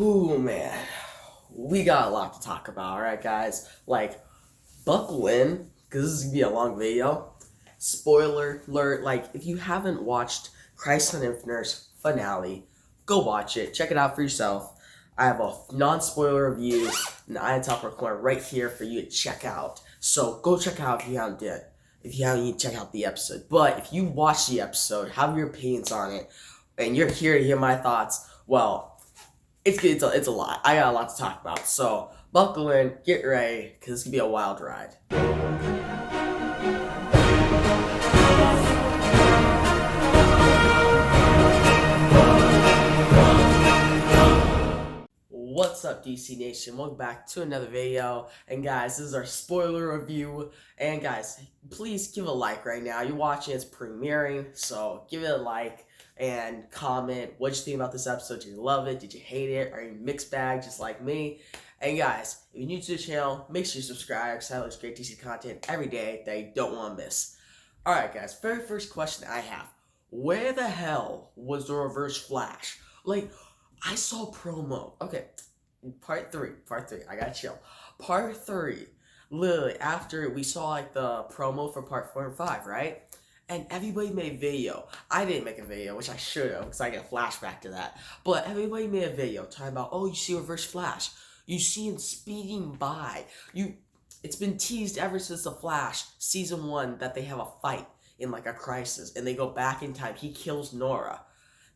Ooh, man. We got a lot to talk about, alright, guys? Like, buckle in, because this is going to be a long video. Spoiler alert, if you haven't watched Christ on Infinite's finale, go watch it. Check it out for yourself. I have a non-spoiler review in the top corner right here for you to check out. So, go check out if you haven't did. If you haven't, you check out the episode. But if you watch the episode, have your opinions on it, and you're here to hear my thoughts, well, it's a lot. I got a lot to talk about. So buckle in, get ready, because it's gonna be a wild ride. What's up, DC Nation? Welcome back to another video. And guys, this is our spoiler review. And guys, please give a like right now. You're watching, it's premiering, so give it a like and comment what you think about this episode. Did you love it? Did you hate it? Are you mixed bag just like me? And guys, if you're new to the channel, make sure you subscribe because I post great DC content every day that you don't want to miss. Alright guys, very first question I have. Where the hell was the Reverse Flash? I saw promo. Okay, part three, I gotta chill. Part 3, literally after we saw the promo for part 4 and 5, right? And everybody made a video. I didn't make a video, which I should have, because I get a flashback to that. But everybody made a video talking about, oh, you see Reverse Flash. You see him speeding by. It's been teased ever since The Flash, Season 1, that they have a fight in a crisis. And they go back in time. He kills Nora.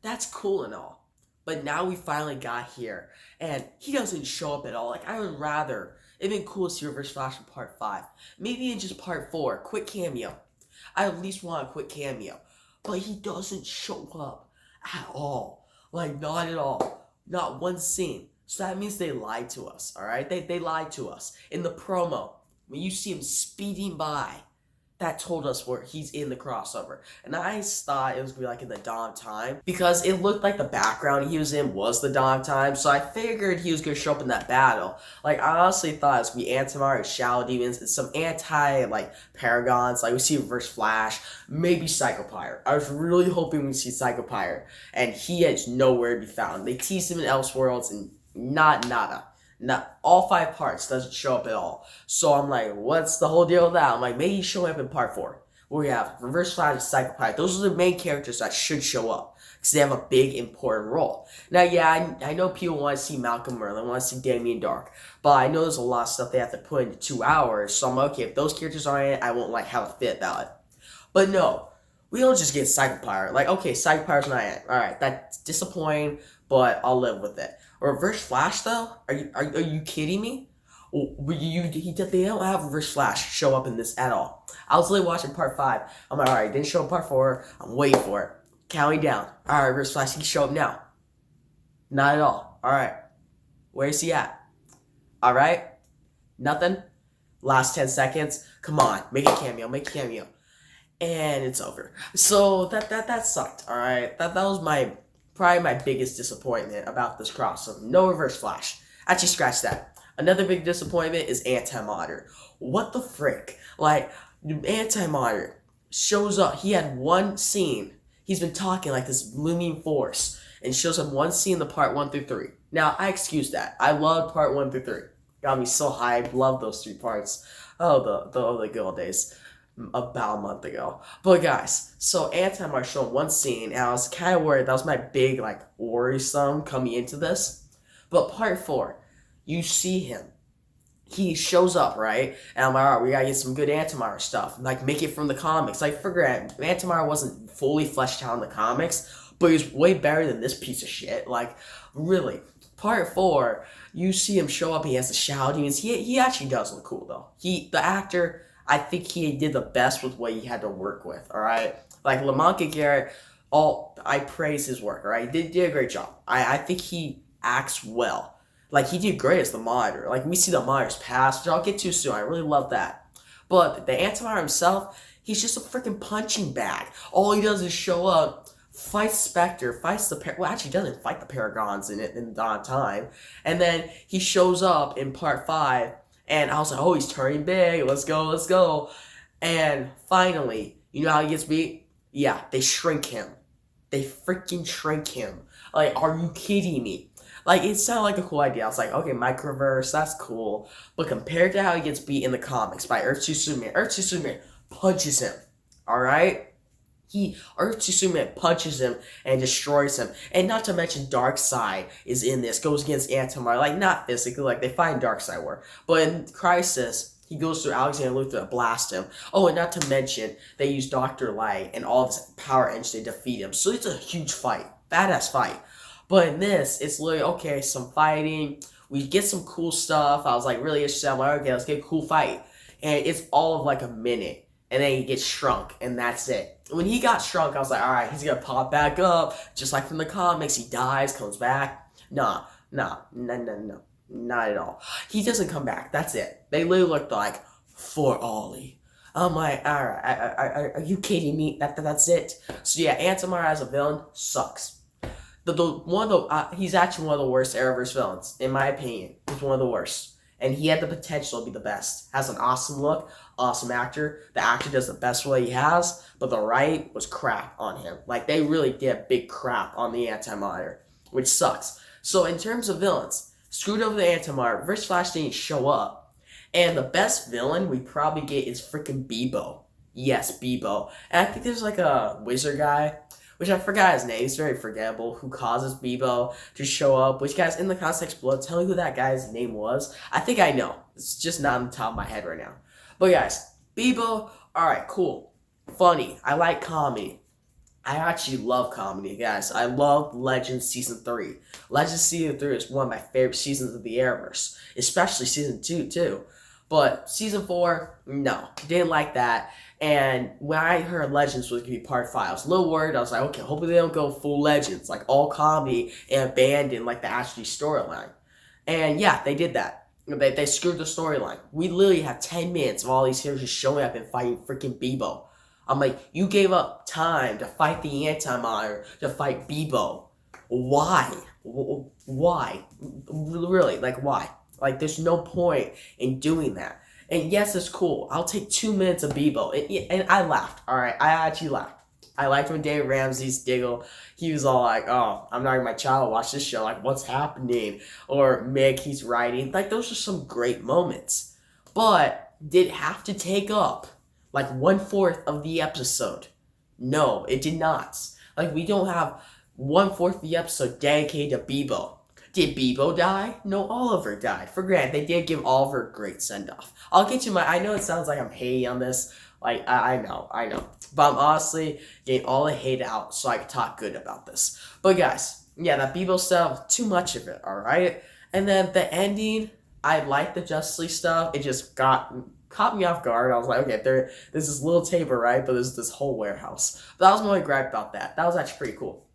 That's cool and all. But now we finally got here. And he doesn't show up at all. I would rather, it'd been cool to see Reverse Flash in Part 5. Maybe in just Part 4, quick cameo. I at least want a quick cameo. But he doesn't show up at all. Not at all. Not one scene. So that means they lied to us, alright? They lied to us. In the promo, when you see him speeding by, that told us where he's in the crossover. And I thought it was going to be in the dawn of time, because it looked like the background he was in was the dawn of time, so I figured he was going to show up in that battle. I honestly thought it was going to be Antimar, Shadow Demons, and some Paragons. We see Reverse Flash, maybe Psycho Pirate. I was really hoping we'd see Psycho Pirate, and he is nowhere to be found. They teased him in Elseworlds, and nada. Not all 5 parts doesn't show up at all. So I'm like, what's the whole deal with that? I'm like, maybe he's showing up in part 4. Where we have Reverse Flash and Psycho Pirate. Those are the main characters that should show up, because they have a big, important role. Now, yeah, I know people want to see Malcolm Merlin, want to see Damien Dark. But I know there's a lot of stuff they have to put into 2 hours. So I'm like, okay, if those characters aren't in it, I won't have a fit about it. But no, we don't just get Psycho Pirate. Okay, Psycho Pirate's not in it. Alright, that's disappointing, but I'll live with it. Reverse Flash, though? Are you kidding me? They don't have Reverse Flash show up in this at all. I was literally watching part 5. I'm like, alright, didn't show up part 4. I'm waiting for it. Counting down. Alright, Reverse Flash, he can show up now. Not at all. Alright. Where's he at? Alright. Nothing. Last 10 seconds. Come on. Make a cameo. And it's over. So that sucked. Alright. That was probably my biggest disappointment about this crossover. No Reverse Flash. Actually, scratch that. Another big disappointment is Anti-Monitor. What the frick? Anti-Monitor shows up. He had one scene. He's been talking like this looming force, and shows up one scene in the part 1 through 3. Now, I excuse that. I loved part 1 through 3. Got me so hyped. Love those 3 parts. Oh, the good old days. About a month ago. But guys, so Anti-Monitor showed one scene, and I was kind of worried. That was my big, worrisome coming into this. But part 4, you see him. He shows up, right? And I'm like, alright, we gotta get some good Anti-Monitor stuff. Make it from the comics. Forget, Anti-Monitor wasn't fully fleshed out in the comics, but he was way better than this piece of shit. Really. Part 4, you see him show up, he has the Shadow Demons. He actually does look cool, though. The actor, I think he did the best with what he had to work with, alright? Lamonka Garrett, I praise his work, alright? He did a great job. I think he acts well. He did great as the Monitor. We see the Monitor's past, which I'll get to soon. I really love that. But the Anti-Monitor himself, he's just a freaking punching bag. All he does is show up, fights Spectre, fights actually doesn't fight the Paragons in the dawn of time. And then he shows up in part 5, and I was like, oh, he's turning big. Let's go. And finally, you know how he gets beat? Yeah, they shrink him. They freaking shrink him. Are you kidding me? Like, it sounded like a cool idea. I was like, okay, microverse, that's cool. But compared to how he gets beat in the comics by Earth 2 Superman, Earth 2 Superman punches him. Alright? Earth 2 Superman punches him and destroys him. And not to mention Darkseid is in this, goes against Antimar. Like, not physically, like they find Darkseid war. But in Crisis, he goes through Alexander Luthor to blast him. Oh, and not to mention, they use Dr. Light and all of his power engine to defeat him. So it's a huge fight. Badass fight. But in this, it's literally, okay, some fighting. We get some cool stuff. I was like really interested. I'm like, okay, let's get a cool fight. And it's all of like a minute. And then he gets shrunk, and that's it. When he got shrunk, I was like, alright, he's gonna pop back up. Just like from the comics, he dies, comes back. No. Not at all. He doesn't come back. That's it. They literally looked like, for Ollie. I'm like, alright, are you kidding me? That's it? So yeah, Antimar as a villain sucks. He's actually one of the worst Arrowverse villains, in my opinion. He's one of the worst. And he had the potential to be the best. Has an awesome look, awesome actor. The actor does the best role he has, but the write was crap on him. Like, they really did big crap on the Anti-Monitor, which sucks. So in terms of villains, screwed over the Anti-Monitor. Reverse Flash didn't show up. And the best villain we probably get is freaking Bebo. Yes, Bebo. And I think there's like a wizard guy, which I forgot his name. He's very forgettable, who causes Bebo to show up. Which, guys, in the context below, tell me who that guy's name was. I think I know. It's just not on the top of my head right now. But, guys, Bebo, alright, cool. Funny. I like comedy. I actually love comedy, guys. I love Legends Season 3. Legends Season 3 is one of my favorite seasons of the Arrowverse. Especially Season 2, too. But Season 4, no. Didn't like that. And when I heard Legends was going to be part 5, I was a little worried. I was like, okay, hopefully they don't go full Legends, like all comedy, and abandon like the Ashley storyline. And yeah, they did that. They screwed the storyline. We literally have 10 minutes of all these heroes just showing up and fighting freaking Bebo. I'm like, you gave up time to fight the Anti-Monitor, to fight Bebo. Why? Why? Really, like, why? Like, there's no point in doing that. And yes, it's cool. I'll take 2 minutes of Bebo. And I laughed, alright? I actually laughed. I liked when David Ramsey's Diggle, he was all like, oh, I'm not even my child, watch this show. Like, what's happening? Or Mick, he's writing. Like, those are some great moments. But did it have to take up, like, 1/4 of the episode? No, it did not. Like, we don't have 1/4 of the episode dedicated to Bebo. Did Bebo die? No, Oliver died. For granted, they did give Oliver a great send-off. I'll get you I know it sounds like I'm hating on this. Like, I know. But I'm honestly getting all the hate out so I can talk good about this. But guys, yeah, that Bebo stuff, too much of it, alright? And then the ending, I like the Justice League stuff. It just caught me off guard. I was like, okay, there's this little table, right? But there's this whole warehouse. But that was my only gripe about that. That was actually pretty cool.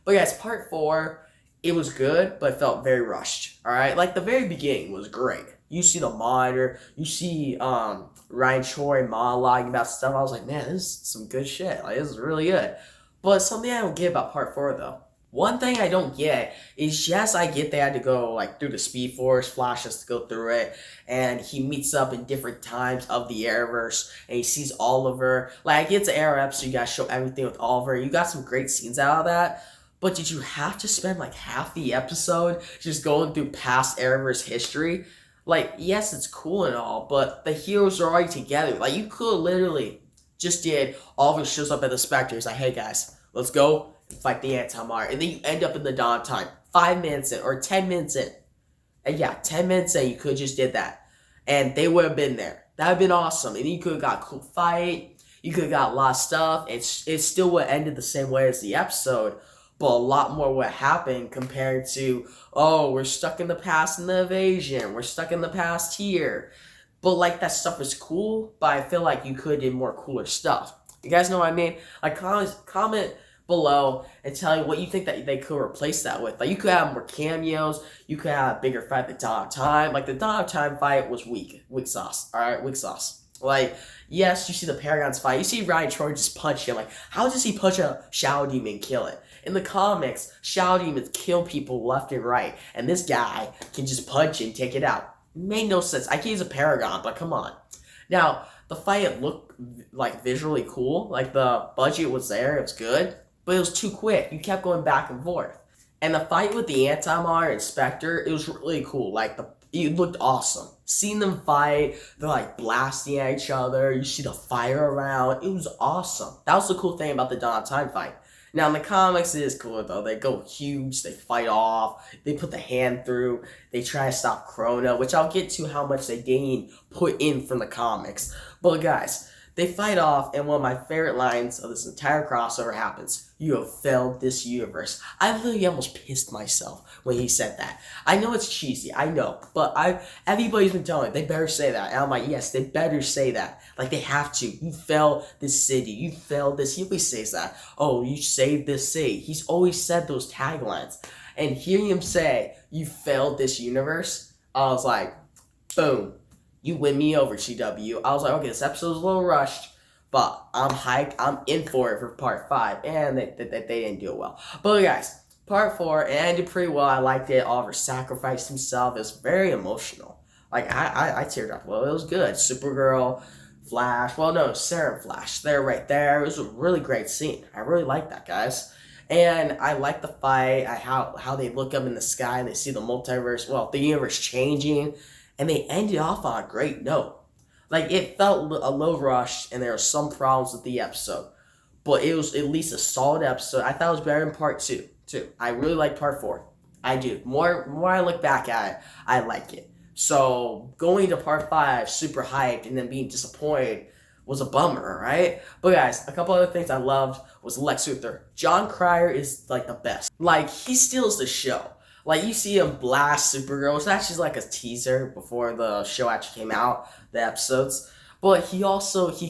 But guys, part 4, it was good, but it felt very rushed. Alright? Like, the very beginning was great. You see the monitor, you see Ryan Choi monologuing about stuff. I was like, man, this is some good shit. Like, this is really good. But something I don't get about part 4, though. One thing I don't get is, yes, I get they had to go, like, through the Speed Force, Flash has to go through it, and he meets up in different times of the Arrowverse, and he sees Oliver. Like, it's an Arrow episode, you guys show everything with Oliver. You got some great scenes out of that. But did you have to spend, like, half the episode just going through past Arrowverse history? Like, yes, it's cool and all, but the heroes are already together. Like, you could literally just did Oliver shows up at the Spectre. He's like, hey, guys, let's go fight the Anti-Monitor. And then you end up in the dawn time, 5 minutes in, or 10 minutes in. And yeah, 10 minutes in, you could just did that. And they would have been there. That would have been awesome. And you could have got a cool fight. You could have got a lot of stuff. It still would have ended the same way as the episode. But a lot more would happen compared to, oh, we're stuck in the past in the evasion. We're stuck in the past here. But, like, that stuff is cool, but I feel like you could have did more cooler stuff. You guys know what I mean? Like, comment below and tell me what you think that they could replace that with. Like, you could have more cameos. You could have a bigger fight at the Dawn of Time. Like, the Dawn of Time fight was weak. Weak sauce. Alright, weak sauce. Like, yes, you see the Paragons fight. You see Ryan Troy just punch him. Like, how does he punch a Shadow Demon and kill it? In the comics, Shadow Demons kill people left and right. And this guy can just punch and take it out. It made no sense. I can use a Paragon, but come on. Now, the fight looked, like, visually cool. Like, the budget was there. It was good. But it was too quick. You kept going back and forth. And the fight with the Anti-Monitor and Spectre, it was really cool. Like, it looked awesome. Seeing them fight, they're like blasting at each other. You see the fire around. It was awesome. That was the cool thing about the Dawn of Time fight. Now, in the comics, it is cooler though. They go huge, they fight off, they put the hand through, they try to stop Corona, which I'll get to how much they didn't put in from the comics. But guys, they fight off, and one of my favorite lines of this entire crossover happens. You have failed this universe. I literally almost pissed myself when he said that. I know it's cheesy, I know, but everybody's been telling me they better say that. And I'm like, yes, they better say that. Like, they have to. You failed this city. You failed this. He always says that. Oh, you saved this city. He's always said those taglines. And hearing him say, you failed this universe, I was like, boom. You win me over, CW. I was like, okay, this episode's a little rushed, but I'm hyped. I'm in for it for part 5, and they didn't do it well. But guys, part 4, it ended pretty well. I liked it. Oliver sacrificed himself. It was very emotional. Like, I teared up. Well, it was good. Supergirl, Flash. Well, no, Sarah and Flash. They're right there. It was a really great scene. I really liked that, guys. And I like the fight, how they look up in the sky and they see the multiverse, well, the universe changing. And they ended off on a great note. Like, it felt a little rushed, and there were some problems with the episode. But it was at least a solid episode. I thought it was better than part 2, too. I really like part 4. I do. More I look back at it, I like it. So, going to part 5, super hyped, and then being disappointed was a bummer, right? But guys, a couple other things I loved was Lex Luthor. Jon Cryer is, like, the best. Like, he steals the show. Like, you see him blast Supergirl. It's actually like a teaser before the show actually came out, the episodes. But he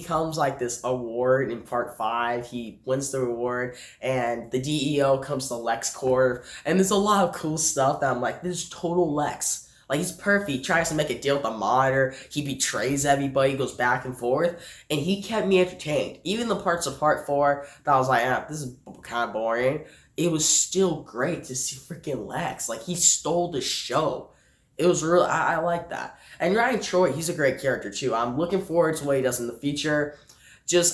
comes like this award in part 5. He wins the award, and the DEO comes to LexCorp. And there's a lot of cool stuff that I'm like, this is total Lex. Like, he's perfect. He tries to make a deal with the Monitor. He betrays everybody, goes back and forth. And he kept me entertained. Even the parts of part 4 that I was like, this is kind of boring. It was still great to see freaking Lex. Like, he stole the show. It was real. I like that. And Ryan Troy, he's a great character too. I'm looking forward to what he does in the future.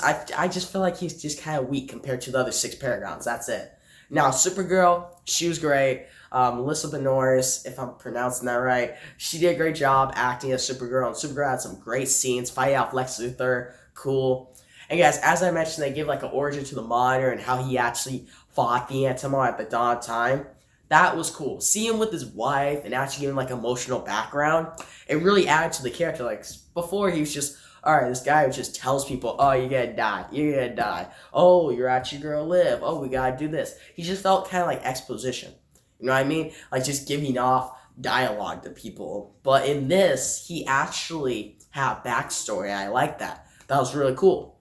I just feel like he's just kind of weak compared to the other 6 Paragons. That's it. Now, Supergirl, she was great. Melissa Benoist, if I'm pronouncing that right, she did a great job acting as Supergirl. And Supergirl had some great scenes. Fighting off Lex Luthor, cool. And guys, as I mentioned, they give like an origin to the Monitor and how he actually fought the Anti-Monitor at the dawn of time. That was cool. See him with his wife and actually giving like emotional background. It really added to the character. Like, before he was just, alright, this guy who just tells people, oh, you're gonna die. You're gonna die. Oh, you're actually gonna live. Oh, we gotta do this. He just felt kind of like exposition. You know what I mean? Like, just giving off dialogue to people. But in this, he actually had a backstory. I like that. That was really cool.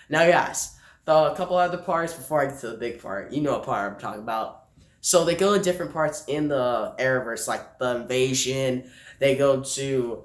Now, guys, a couple other parts before I get to the big part. You know what part I'm talking about. So they go to different parts in the Arrowverse, like the invasion. They go to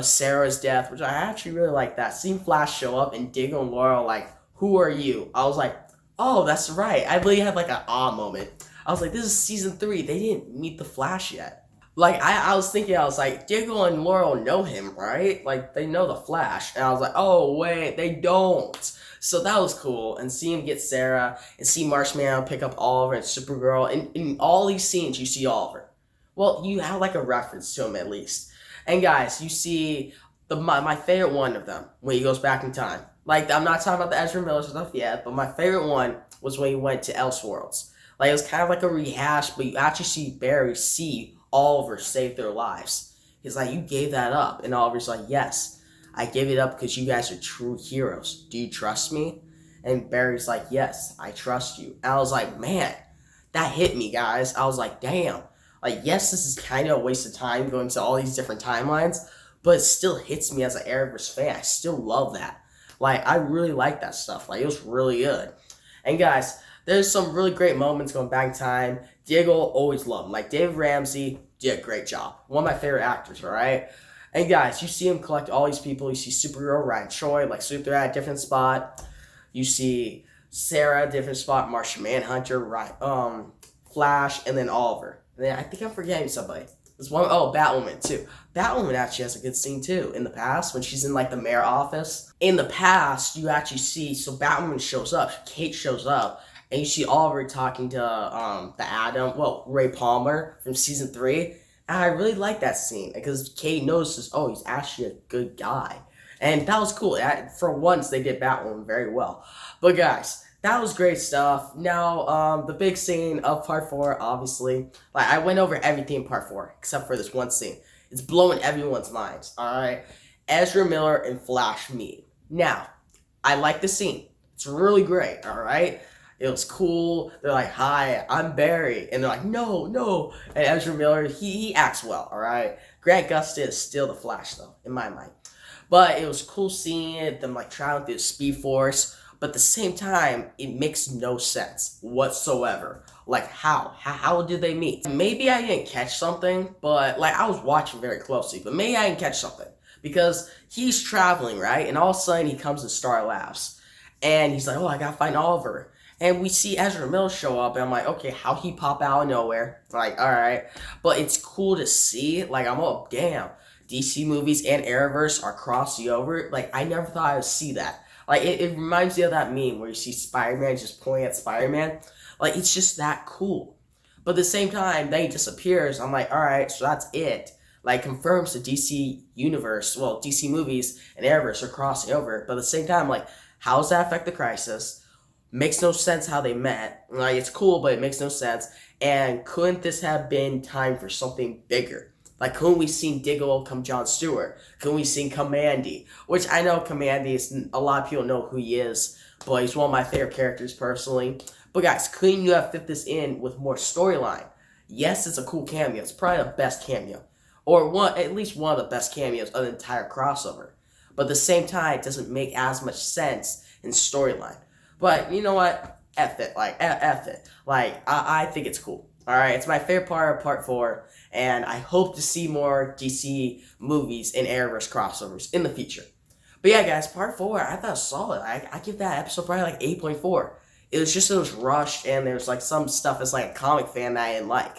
Sarah's death, which I actually really like that. Seeing Flash show up and Diggle and Laurel like, who are you? I was like, oh, that's right. I really had like an awe moment. I was like, this is season 3. They didn't meet the Flash yet. Like, I was thinking, I was like, Diggle and Laurel know him, right? Like, they know the Flash. And I was like, oh, wait, they don't. So that was cool. And see him get Sarah, and see Marshmallow pick up Oliver and Supergirl. And in all these scenes, you see Oliver. Well, you have like a reference to him at least. And guys, you see my favorite one of them when he goes back in time. Like, I'm not talking about the Ezra Miller stuff yet, but my favorite one was when he went to Elseworlds. Like, it was kind of like a rehash, but you actually see Barry see Oliver save their lives. He's like, you gave that up. And Oliver's like, yes, I gave it up because you guys are true heroes. Do you trust me? And Barry's like, yes, I trust you. And I was like, man, that hit me, guys. I was like, damn. Like, yes, this is kind of a waste of time going to all these different timelines, but it still hits me as an Arrowverse fan. I still love that. Like, I really like that stuff. Like, it was really good. And guys, there's some really great moments going back in time. Diggle, always love him. Like, Dave Ramsey did a great job. One of my favorite actors, all right? And guys, you see him collect all these people. You see Supergirl, Ryan Troy, like Luthor at a different spot. You see Sarah at a different spot, Martian Manhunter, Flash, and then Oliver. And then I think I'm forgetting somebody. There's one, Batwoman too. Batwoman actually has a good scene too in the past when she's in like the mayor office. In the past, you actually see, so Batwoman shows up, Kate shows up and you see Oliver talking to Ray Palmer from season 3. And I really like that scene because Kate notices, oh, he's actually a good guy. And that was cool. For once, they did Batwoman very well. But guys, that was great stuff. Now, the big scene of part 4, obviously, like I went over everything in part 4 except for this one scene. It's blowing everyone's minds. All right, Ezra Miller and Flash meet. Now, I like the scene. It's really great. All right. It was cool. They're like, "Hi, I'm Barry," and they're like, "No, no." And Ezra Miller, he acts well. All right. Grant Gustin is still the Flash though, in my mind. But it was cool seeing them like traveling through the Speed Force. But at the same time, it makes no sense whatsoever. Like how did they meet? Maybe I didn't catch something, but like I was watching very closely. But maybe I didn't catch something because he's traveling, right? And all of a sudden he comes to Star Labs, and he's like, "Oh, I gotta find Oliver." And we see Ezra Miller show up, and I'm like, okay, how he pop out of nowhere? Like, all right, but it's cool to see. Like, I'm all damn. DC movies and Arrowverse are crossing over. Like, I never thought I would see that. Like, it reminds me of that meme where you see Spider-Man just pointing at Spider-Man. Like, it's just that cool. But at the same time, then he disappears. I'm like, all right, so that's it. Like, confirms the DC universe, well, DC movies and Arrowverse are crossing over. But at the same time, like, how does that affect the Crisis? Makes no sense how they met. Like, it's cool, but it makes no sense. And couldn't this have been time for something bigger? Like, couldn't we seen Diggle come Jon Stewart? Couldn't we seen Commandy? Which I know Commandy is, a lot of people know who he is, but he's one of my favorite characters personally. But guys, couldn't you have fit this in with more storyline? Yes, it's a cool cameo. It's probably the best cameo. Or at least one of the best cameos of the entire crossover. But at the same time, it doesn't make as much sense in storyline. But you know what? F it. Like, F it. Like, I think it's cool. Alright, it's my favorite part of part 4. And I hope to see more DC movies and Arrowverse crossovers in the future. But yeah, guys, part 4, I thought it was solid. I give that episode probably like 8.4. It was rushed, and there's like some stuff as like a comic fan that I didn't like.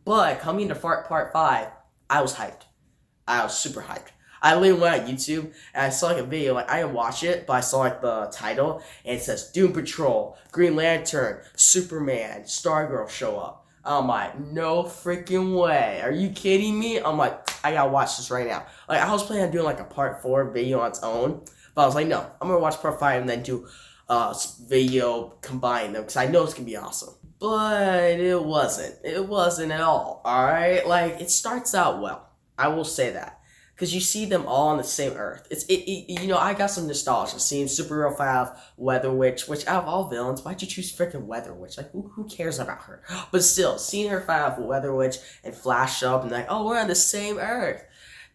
But coming to part 5, I was hyped. I was super hyped. I literally went on YouTube and I saw like a video, like I didn't watch it, but I saw like the title and it says Doom Patrol, Green Lantern, Superman, Stargirl show up. I'm like, no freaking way. Are you kidding me? I'm like, I gotta watch this right now. Like I was planning on doing like a part 4 video on its own, but I was like, no, I'm gonna watch part 5 and then do video combine them because I know it's gonna be awesome. But it wasn't. It wasn't at all. Alright? Like it starts out well. I will say that. Because you see them all on the same Earth. I got some nostalgia seeing Supergirl 5, Weather Witch, which out of all villains, why'd you choose freaking Weather Witch? Like, who cares about her? But still, seeing her fight off with Weather Witch and Flash up and like, oh, we're on the same Earth.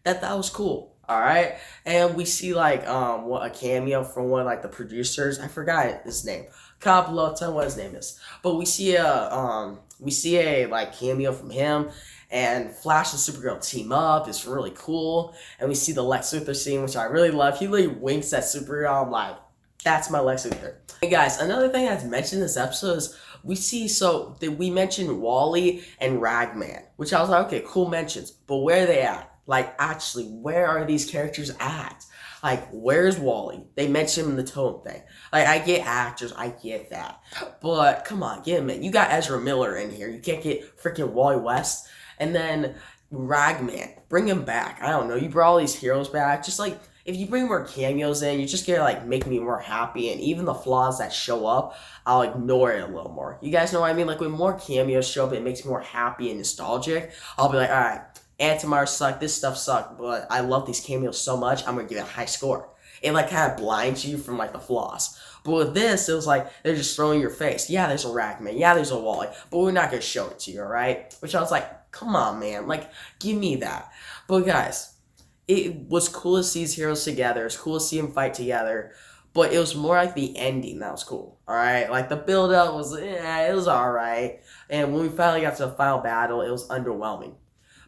That was cool. Alright? And we see like a cameo from one of like the producers. I forgot his name. Comment below, tell me what his name is. But we see a like cameo from him. And Flash and Supergirl team up. It's really cool. And we see the Lex Luthor scene, which I really love. He really winks at Supergirl. I'm like, that's my Lex Luthor. Hey guys, another thing I've mentioned in this episode is we mentioned Wally and Ragman, which I was like, okay, cool mentions. But where are they at? Like, actually, where are these characters at? Like, where's Wally? They mentioned him in the Tome thing. Like, I get actors, I get that. But, come on, get him in. You got Ezra Miller in here. You can't get freaking Wally West. And then Ragman, bring him back. I don't know. You brought all these heroes back. Just like, if you bring more cameos in, you just get like make me more happy. And even the flaws that show up, I'll ignore it a little more. You guys know what I mean? Like when more cameos show up, it makes me more happy and nostalgic. I'll be like, all right, Antimar sucked. This stuff sucked. But I love these cameos so much. I'm going to give it a high score. It like kind of blinds you from like the flaws. But with this, it was like they're just throwing your face. Yeah, there's a Ragman. Yeah, there's a Wally. But we're not going to show it to you, all right? Which I was like, come on, man. Like, give me that. But guys, it was cool to see these heroes together. It's cool to see them fight together. But it was more like the ending that was cool. Alright? Like, the build-up was, it was alright. And when we finally got to the final battle, it was underwhelming.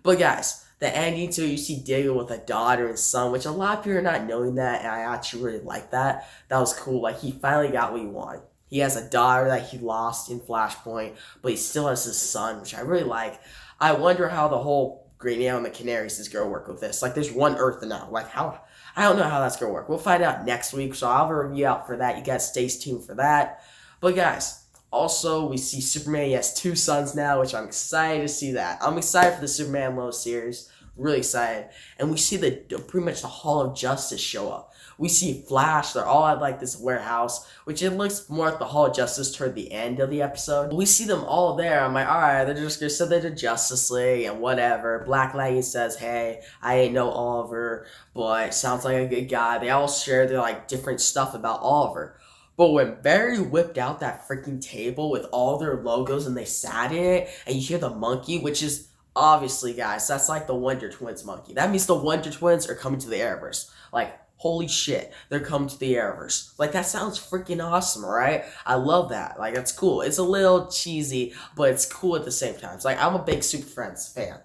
But guys, the ending too, you see Diggle with a daughter and son, which a lot of people are not knowing that, and I actually really like that. That was cool. Like, he finally got what he wanted. He has a daughter that he lost in Flashpoint, but he still has his son, which I really like. I wonder how the whole Green Arrow and the Canaries is going to work with this. Like, there's one Earth now. Like, how? I don't know how that's going to work. We'll find out next week, so I'll have a review out for that. You guys stay tuned for that. But, guys, Also, we see Superman, he has 2 sons now, which I'm excited to see that. I'm excited for the Superman Lois series. Really excited. And we see pretty much the Hall of Justice show up. We see Flash, they're all at like this warehouse, which it looks more like the Hall of Justice toward the end of the episode. We see them all there. I'm like, alright, they're just gonna send them to Justice League and whatever. Black Lightning says, hey, I ain't know Oliver, but sounds like a good guy. They all share their like different stuff about Oliver. But when Barry whipped out that freaking table with all their logos and they sat in it, and you hear the monkey, which is obviously, guys, that's like the Wonder Twins monkey. That means the Wonder Twins are coming to the Arrowverse. Like, holy shit, they're coming to the Arrowverse. Like, that sounds freaking awesome, right? I love that. Like, that's cool. It's a little cheesy, but it's cool at the same time. It's like, I'm a big Super Friends fan.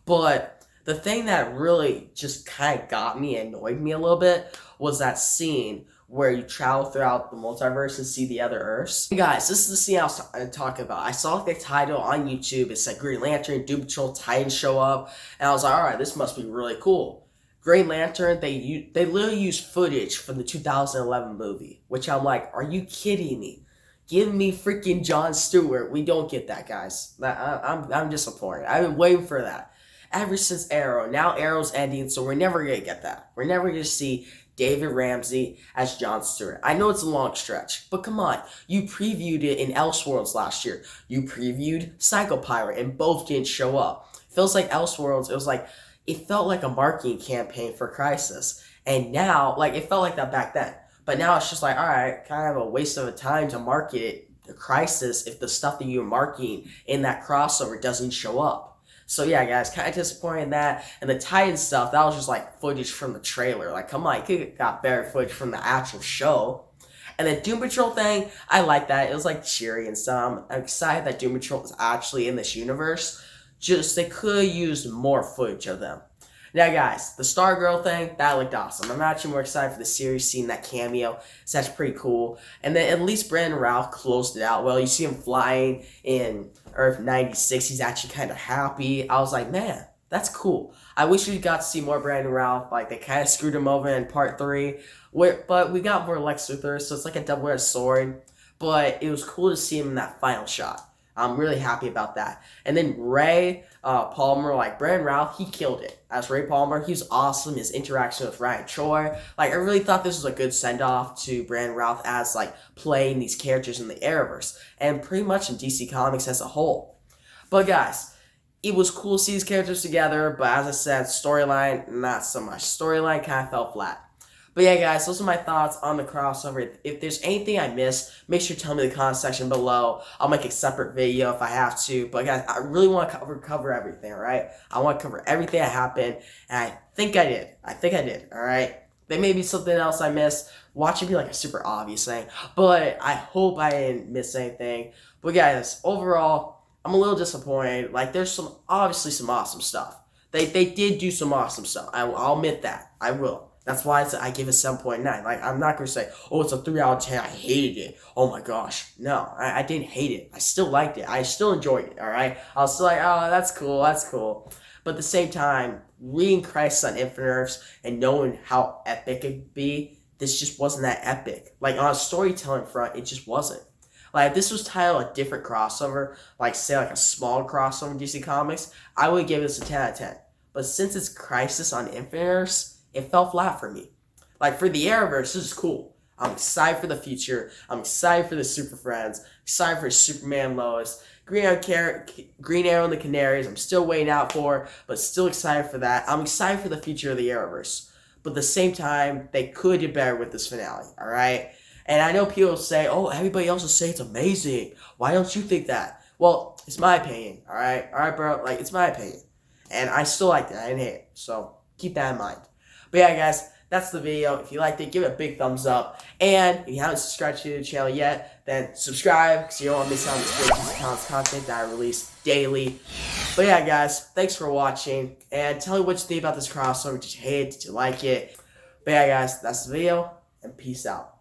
But the thing that really just kind of got me, annoyed me a little bit, was that scene where you travel throughout the multiverse and see the other Earths. Hey guys, this is the scene I was talking about. I saw the title on YouTube. It said Green Lantern, Doom Patrol, Titans show up. And I was like, alright, this must be really cool. Green Lantern, they literally use footage from the 2011 movie. Which I'm like, are you kidding me? Give me freaking Jon Stewart. We don't get that, guys. I'm disappointed. I've been waiting for that. Ever since Arrow. Now Arrow's ending, so we're never going to get that. We're never going to see David Ramsey as Jon Stewart. I know it's a long stretch, but come on. You previewed it in Elseworlds last year. You previewed Psychopirate, and both didn't show up. Feels like Elseworlds, it felt like a marketing campaign for Crisis. And now, like, it felt like that back then. But now it's just like, alright, kind of a waste of a time to market it, the Crisis, if the stuff that you're marketing in that crossover doesn't show up. So yeah, guys, kind of disappointed in that. And the Titan stuff, that was just like footage from the trailer. Like, come on, you could have got better footage from the actual show. And the Doom Patrol thing, I like that. It was like cheery and stuff. I'm excited that Doom Patrol is actually in this universe. Just, they could have used more footage of them. Now, guys, the Stargirl thing, that looked awesome. I'm actually more excited for the series, seeing that cameo. So that's pretty cool. And then at least Brandon Routh closed it out well. You see him flying in Earth 96. He's actually kind of happy. I was like, man, that's cool. I wish we got to see more Brandon Routh. Like, they kind of screwed him over in part 3. But we got more Lex Luthor, so it's like a double-edged sword. But it was cool to see him in that final shot. I'm really happy about that. And then Ray Palmer, like Brandon Routh, he killed it. As Ray Palmer, he was awesome. His interaction with Ryan Choi. Like, I really thought this was a good send-off to Brandon Routh as, like, playing these characters in the Arrowverse. And pretty much in DC Comics as a whole. But, guys, it was cool to see these characters together. But as I said, storyline, not so much. Storyline kind of fell flat. But yeah, guys, those are my thoughts on the crossover. If there's anything I missed, make sure to tell me in the comment section below. I'll make a separate video if I have to. But guys, I really want to cover everything, alright? I want to cover everything that happened, and I think I did. Alright? There may be something else I missed. Watch it be like a super obvious thing. But I hope I didn't miss anything. But guys, overall, I'm a little disappointed. Like, there's obviously some awesome stuff. They did do some awesome stuff. I'll admit that. I will. That's why I give it 7.9. Like, I'm not going to say, oh, it's a 3 out of 10. I hated it. Oh, my gosh. No, I didn't hate it. I still liked it. I still enjoyed it, all right? I was still like, oh, that's cool. But at the same time, reading Crisis on Infinite Earths and knowing how epic it would be, this just wasn't that epic. Like, on a storytelling front, it just wasn't. Like, if this was titled a different crossover, like, say, like a small crossover in DC Comics, I would give this a 10 out of 10. But since it's Crisis on Infinite Earths, it fell flat for me. Like, for the Arrowverse, this is cool. I'm excited for the future. I'm excited for the Super Friends. Excited for Superman Lois. Green Arrow and the Canaries, I'm still waiting out for, but still excited for that. I'm excited for the future of the Arrowverse. But at the same time, they could do better with this finale, alright? And I know people say, oh, everybody else will say it's amazing. Why don't you think that? Well, it's my opinion, alright? Alright, bro? Like, it's my opinion. And I still liked it. I didn't hate it. So, keep that in mind. But yeah, guys, that's the video. If you liked it, give it a big thumbs up. And if you haven't subscribed to the channel yet, then subscribe because you don't want to miss out on this great content that I release daily. But yeah, guys, thanks for watching. And tell me what you think about this crossover. Did you hate it? Did you like it? But yeah, guys, that's the video. And peace out.